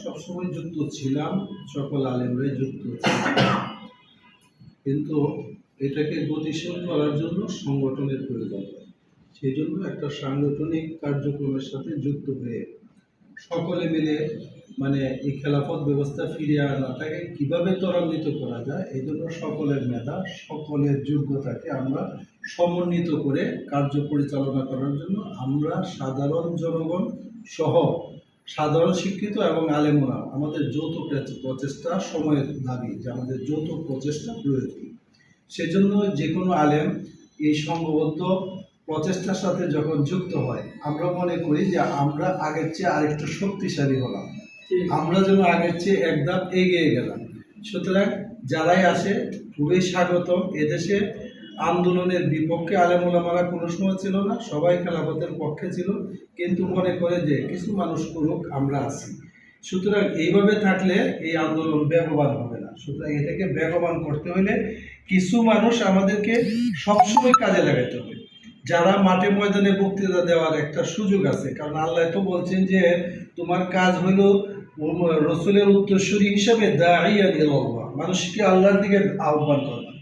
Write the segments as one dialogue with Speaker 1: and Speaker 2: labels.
Speaker 1: সবসময় যুক্ত ছিলাম, সকল আলেমরাই যুক্ত ছিলাম, কিন্তু এটাকে গতিশীল করার জন্য সংগঠনের প্রয়োজন হয়। সেই জন্য একটা সাংগঠনিক কার্যক্রমের সাথে যুক্ত হয়ে সকলে মিলে এই খেলাফত ব্যবস্থা ফিরিয়ে আনাটাকে কিভাবে ত্বরান্বিত করা যায়, এই জন্য সকলের মেধা, সকলের যোগ্যতাকে আমরা সমন্বিত করে কার্য পরিচালনা করার জন্য আমরা সাধারণ জনগণ সহ সাধারণ শিক্ষিত এবং আলেমরা আমাদের যৌথ প্রচেষ্টা, সময়ের দাবি যে আমাদের যৌথ প্রচেষ্টা প্রয়োজন। সেজন্য যে কোনো আলেম এই সংঘবদ্ধ প্রচেষ্টার সাথে যখন যুক্ত হয়, আমরা মনে করি যে আমরা আগের চেয়ে আরেকটু শক্তিশালী হলাম, আমরা যেন আগের চেয়ে এক ধাপ এগিয়ে গেলাম। সুতরাং যারাই আসে খুবই স্বাগতম। এদেশে আন্দোলনের বিপক্ষে আলেম ওলামারা কোনো সময় ছিল না, সবাই খেলাফতের পক্ষে ছিল, কিন্তু মনে করে যে কিছু মানুষ করুক, আমরা আছি। সুতরাং এইভাবে থাকলে এই আন্দোলন বেগবান হবে না। সুতরাং এটাকে বেগবান করতে হলে কিছু মানুষ আমাদেরকে সবসময় কাজে লাগাতে হবে। যারা মাঠে ময়দানে বক্তৃতা দেওয়ার একটা সুযোগ আছে, কারণ আল্লাহ তো বলছেন যে তোমার কাজ হইল রসুলের উত্তরসূরি হিসাবে দাইয়া ইলাল্লাহ, মানুষকে আল্লাহর দিকে আহ্বান করবা।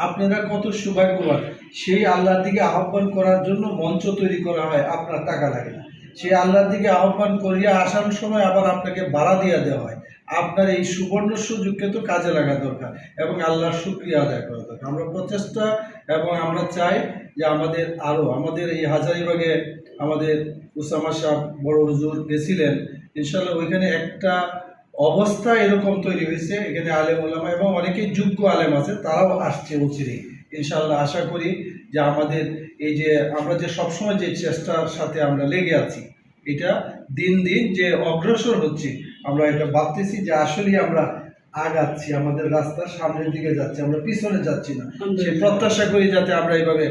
Speaker 1: আপনারা কত সৌভাগ্যবান, সেই আল্লাহর দিকে আহ্বান করার জন্য মঞ্চ তৈরি করা হয়, আপনার টাকা লাগে না। সেই আল্লাহর দিকে আহ্বান করিয়া আসার সময় আবার আপনাকে ভাড়া দিয়ে দেওয়া হয়। আপনার এই সুবর্ণ সুযোগকে তো কাজে লাগা দরকার এবং আল্লাহর শুকরিয়া আদায় করা দরকার। আমরা প্রচেষ্টা এবং আমরা চাই যে আমাদের এই হাজারীবাগে আমাদের উসামা সাহ বড় হুজুর গেছিলেন, ইনশাল্লাহ ওইখানে একটা অবস্থা এরকম তৈরি হয়েছে, এখানে আলেম ওলামা এবং অনেকেই যোগ্য আলেম আছে, তারাও আসছে অচিরেই। ইনশাল্লাহ আশা করি যে আমাদের এই যে আমরা যে সবসময় যে চেষ্টার সাথে আমরা লেগে আছি, এটা দিন দিন যে অগ্রসর হচ্ছি, আমরা এটা ভাবতেছি যে আসলেই আমরা আগাচ্ছি, আমাদের রাস্তার সামনের দিকে যাচ্ছি, আমরা পিছনে যাচ্ছি না। সে প্রত্যাশা করি যাতে আমরা এইভাবে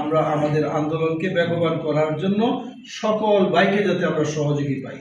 Speaker 1: আমরা আমাদের আন্দোলনকে বেগবান করার জন্য সকল ভাইকে যাতে আমরা সহযোগী পাই।